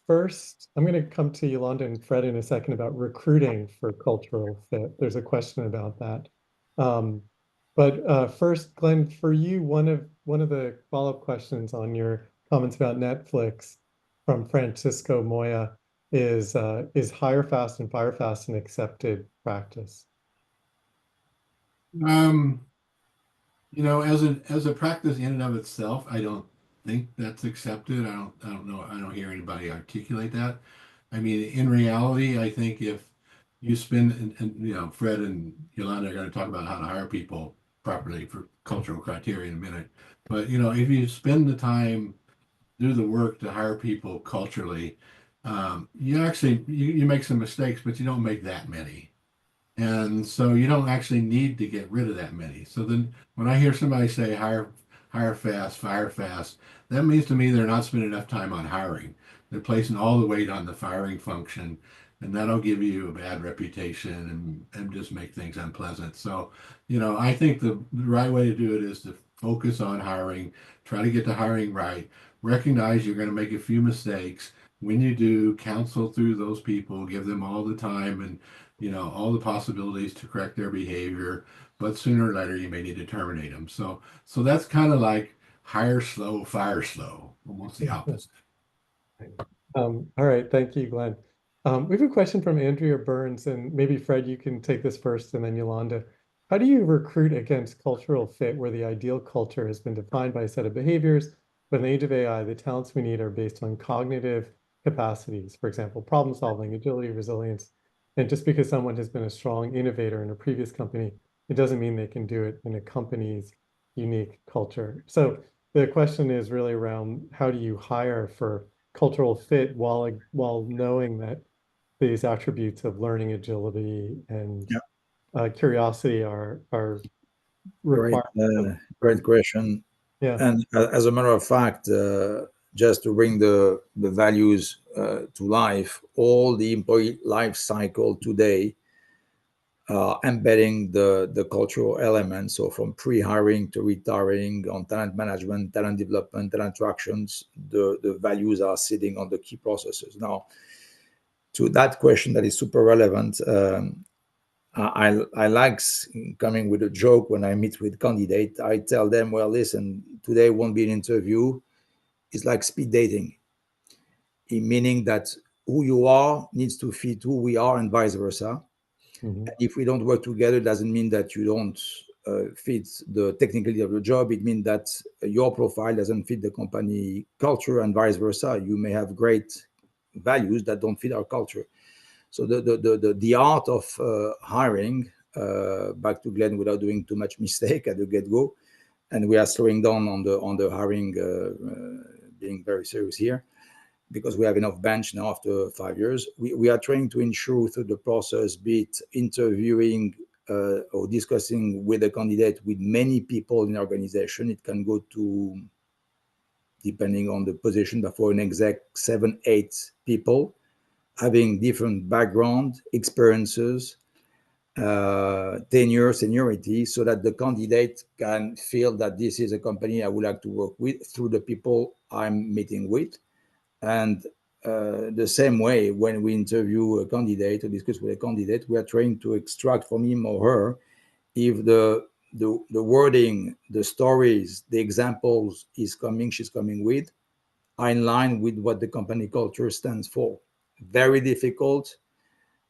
First, I'm going to come to Yolanda and Fred in a second about recruiting for cultural fit. There's a question about that. But first, Glenn, for you, one of the follow-up questions on your comments about Netflix from Francisco Moya is hire fast and fire fast an accepted practice? As a practice in and of itself, I don't think that's accepted. I don't know. I don't hear anybody articulate that. I mean, in reality, I think if you spend, and Fred and Yolanda are going to talk about how to hire people properly for cultural criteria in a minute. But if you spend the time, do the work to hire people culturally, you make some mistakes, but you don't make that many. And so you don't actually need to get rid of that many. So then when I hear somebody say hire fast, fire fast, that means to me they're not spending enough time on hiring. They're placing all the weight on the firing function, and that'll give you a bad reputation and just make things unpleasant. So, I think the right way to do it is to focus on hiring, try to get the hiring right, recognize you're going to make a few mistakes. When you do, counsel through those people, give them all the time and all the possibilities to correct their behavior, but sooner or later you may need to terminate them. So that's kind of like hire slow, fire slow, almost the opposite. All right, thank you, Glenn. We have a question from Andrea Burns, and maybe Fred, you can take this first, and then Yolanda. How do you recruit against cultural fit where the ideal culture has been defined by a set of behaviors, but in the age of AI, the talents we need are based on cognitive capacities, for example, problem solving, agility, resilience. And just because someone has been a strong innovator in a previous company, it doesn't mean they can do it in a company's unique culture. So the question is really around how do you hire for cultural fit while knowing that these attributes of learning, agility, and curiosity are required. Great question. Yeah. And as a matter of fact, just to bring the values to life, all the employee life cycle today embedding the cultural elements. So from pre-hiring to retiring, on talent management, talent development, talent attractions, the values are sitting on the key processes. Now, to that question that is super relevant, I like coming with a joke when I meet with candidates. I tell them, well, listen, today won't be an interview. It's like speed dating, meaning that who you are needs to fit who we are and vice versa. Mm-hmm. If we don't work together, it doesn't mean that you don't fit the technicality of the job. It means that your profile doesn't fit the company culture and vice versa. You may have great values that don't fit our culture. So the art of hiring, back to Glenn without doing too much mistake at the get-go, and we are slowing down on the hiring, being very serious here, because we have enough bench now after 5 years. We are trying to ensure through the process, be it interviewing or discussing with a candidate with many people in the organization. It can go to, depending on the position, but for an exec, 7, 8 people, having different background, experiences, tenure, seniority, so that the candidate can feel that this is a company I would like to work with through the people I'm meeting with. And the same way, when we interview a candidate or discuss with a candidate, we are trying to extract from him or her if the wording, the stories, the examples she's coming with are in line with what the company culture stands for. Very difficult.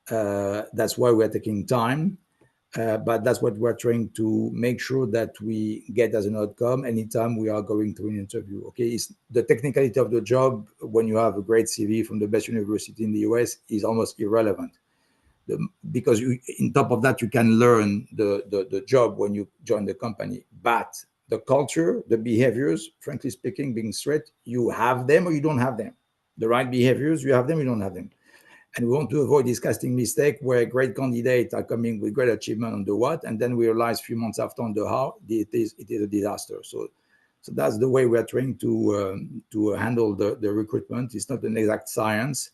That's why we're taking time. But that's what we're trying to make sure that we get as an outcome anytime we are going through an interview. Okay, it's the technicality of the job when you have a great CV from the best university in the US is almost irrelevant. Because in top of that, you can learn the job when you join the company. But the culture, the behaviors, frankly speaking, being straight, you have them or you don't have them. The right behaviors, you have them, you don't have them. And we want to avoid this casting mistake where great candidates are coming with great achievement on the what, and then we realize a few months after on the how, it is a disaster. So that's the way we are trying to handle the recruitment. It's not an exact science,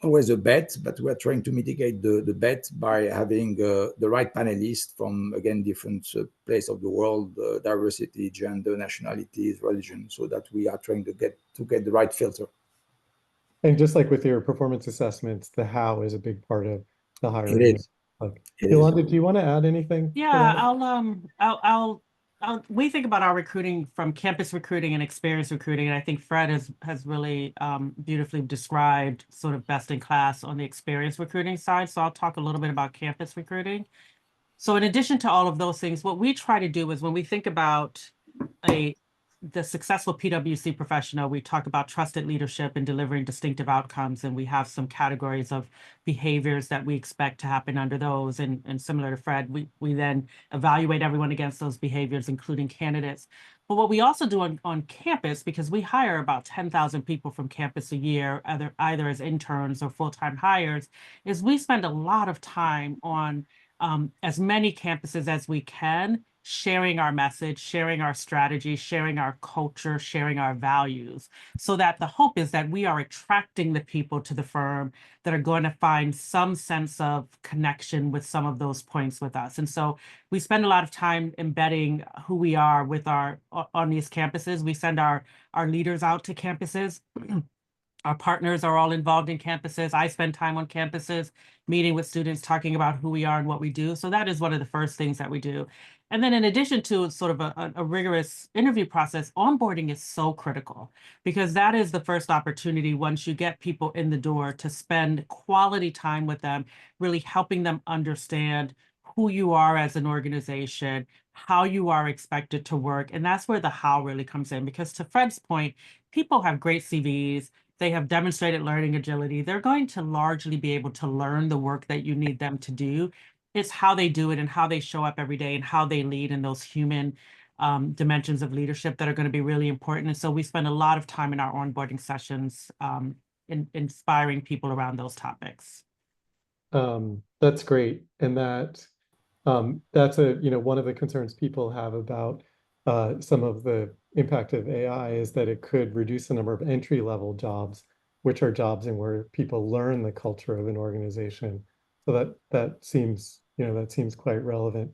always a bet, but we're trying to mitigate the bet by having the right panelists from, again, different places of the world, diversity, gender, nationalities, religion, so that we are trying to get the right filter. And just like with your performance assessments, the how is a big part of the hiring. It is. Yolanda, do you want to add anything? Yeah, we think about our recruiting from campus recruiting and experience recruiting, and I think Fred has really beautifully described sort of best in class on the experience recruiting side. So I'll talk a little bit about campus recruiting. So in addition to all of those things, what we try to do is when we think about the successful PwC professional, we talk about trusted leadership and delivering distinctive outcomes, and we have some categories of behaviors that we expect to happen under those. And similar to Fred, we then evaluate everyone against those behaviors, including candidates. But what we also do on campus, because we hire about 10,000 people from campus a year, either as interns or full-time hires, is we spend a lot of time on as many campuses as we can, sharing our message, sharing our strategy, sharing our culture, sharing our values, so that the hope is that we are attracting the people to the firm that are going to find some sense of connection with some of those points with us. And so we spend a lot of time embedding who we are with on these campuses. We send our leaders out to campuses. Our partners are all involved in campuses. I spend time on campuses, meeting with students, talking about who we are and what we do. So that is one of the first things that we do. And then in addition to sort of a rigorous interview process, onboarding is so critical, because that is the first opportunity once you get people in the door to spend quality time with them, really helping them understand who you are as an organization, how you are expected to work. And that's where the how really comes in, because to Fred's point, people have great CVs. They have demonstrated learning agility. They're going to largely be able to learn the work that you need them to do. It's how they do it and how they show up every day and how they lead in those human dimensions of leadership that are going to be really important. And so we spend a lot of time in our onboarding sessions inspiring people around those topics. That's great. And that's one of the concerns people have about some of the impact of AI is that it could reduce the number of entry-level jobs, which are jobs in where people learn the culture of an organization. So that seems quite relevant.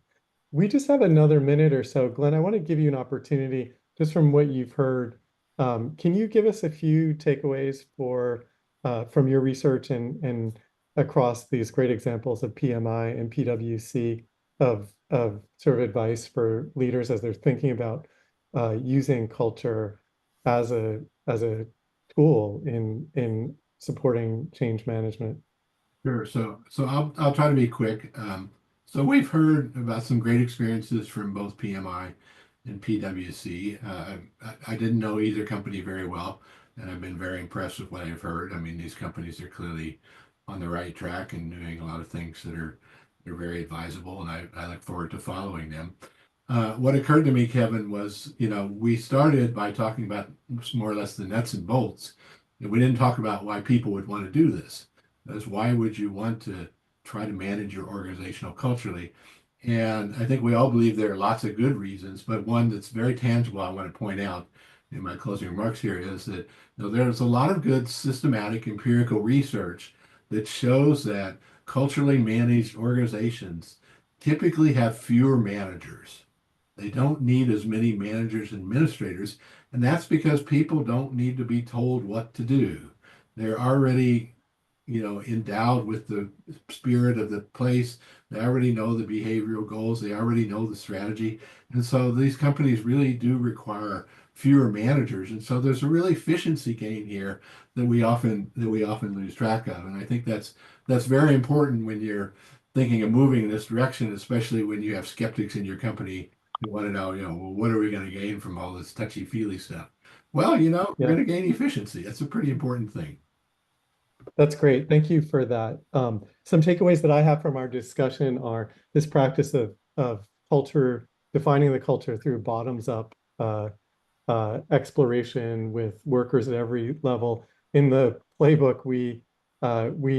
We just have another minute or so. Glenn, I want to give you an opportunity, just from what you've heard. Can you give us a few takeaways from your research and across these great examples of PMI and PwC of sort of advice for leaders as they're thinking about using culture as a tool in supporting change management? Sure. So I'll try to be quick. So we've heard about some great experiences from both PMI and PwC. I didn't know either company very well, and I've been very impressed with what I've heard. I mean, these companies are clearly on the right track and doing a lot of things that are very advisable, and I look forward to following them. what occurred to me, Kevin, was, we started by talking about more or less the nuts and bolts, and we didn't talk about why people would want to do this. That's why would you want to try to manage your organizational culturally? And I think we all believe there are lots of good reasons, but one that's very tangible I want to point out in my closing remarks here is that there's a lot of good systematic empirical research that shows that culturally managed organizations typically have fewer managers. They don't need as many managers and administrators, and that's because people don't need to be told what to do. They're already, endowed with the spirit of the place. They already know the behavioral goals. They already know the strategy. And so these companies really do require fewer managers. And so there's a real efficiency gain here that we often lose track of. And I think that's very important when you're thinking of moving in this direction, especially when you have skeptics in your company who want to know, well, what are we going to gain from all this touchy-feely stuff? Well, we're going to gain efficiency. That's a pretty important thing. That's great. Thank you for that. Some takeaways that I have from our discussion are this practice of culture, defining the culture through bottoms up exploration with workers at every level. In the playbook, we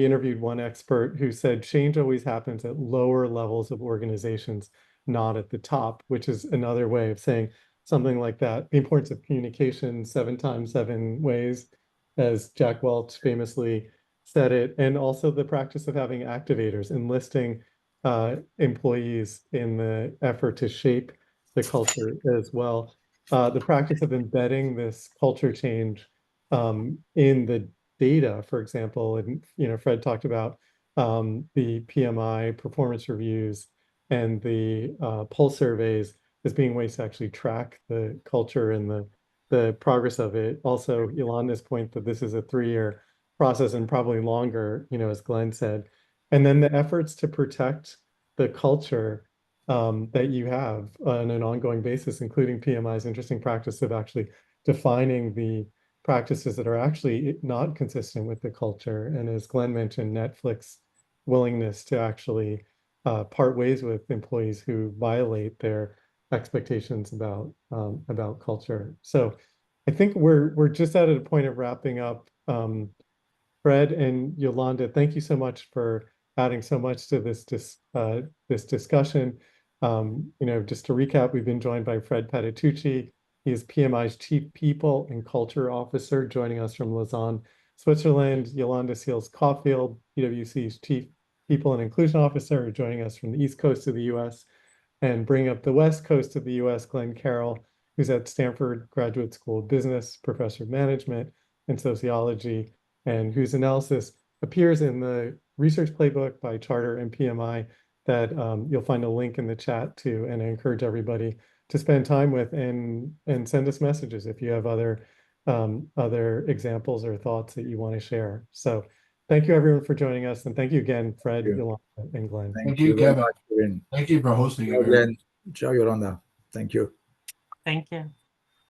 interviewed one expert who said change always happens at lower levels of organizations, not at the top, which is another way of saying something like that. The importance of communication 7 times 7 ways, as Jack Welch famously said it, and also the practice of having activators, enlisting employees in the effort to shape the culture as well. The practice of embedding this culture change in the data, for example, and Fred talked about the PMI performance reviews and the pulse surveys as being ways to actually track the culture and the progress of it. Also, Yolanda's point that this is a 3-year process and probably longer, as Glenn said. And then the efforts to protect the culture that you have on an ongoing basis, including PMI's interesting practice of actually defining the practices that are actually not consistent with the culture. And as Glenn mentioned, Netflix willingness to actually part ways with employees who violate their expectations about culture. So I think we're just at a point of wrapping up. Fred and Yolanda, thank you so much for adding so much to this discussion. Just to recap, we've been joined by Fred Patitucci. He is PMI's Chief People and Culture Officer, joining us from Lausanne, Switzerland. Yolanda Seals-Coffield, PwC's Chief People and Inclusion Officer, joining us from the East Coast of the U.S. And bring up the West Coast of the U.S., Glenn Carroll, who's at Stanford Graduate School of Business, Professor of Management and Sociology, and whose analysis appears in the research playbook by Charter and PMI that you'll find a link in the chat to, and I encourage everybody to spend time with and send us messages if you have other examples or thoughts that you want to share. So thank you everyone for joining us, and thank you again, Fred, Yolanda, and Glenn. Thank you, Kevin. Thank you for hosting it. Ciao, Yolanda. Thank you. Thank you.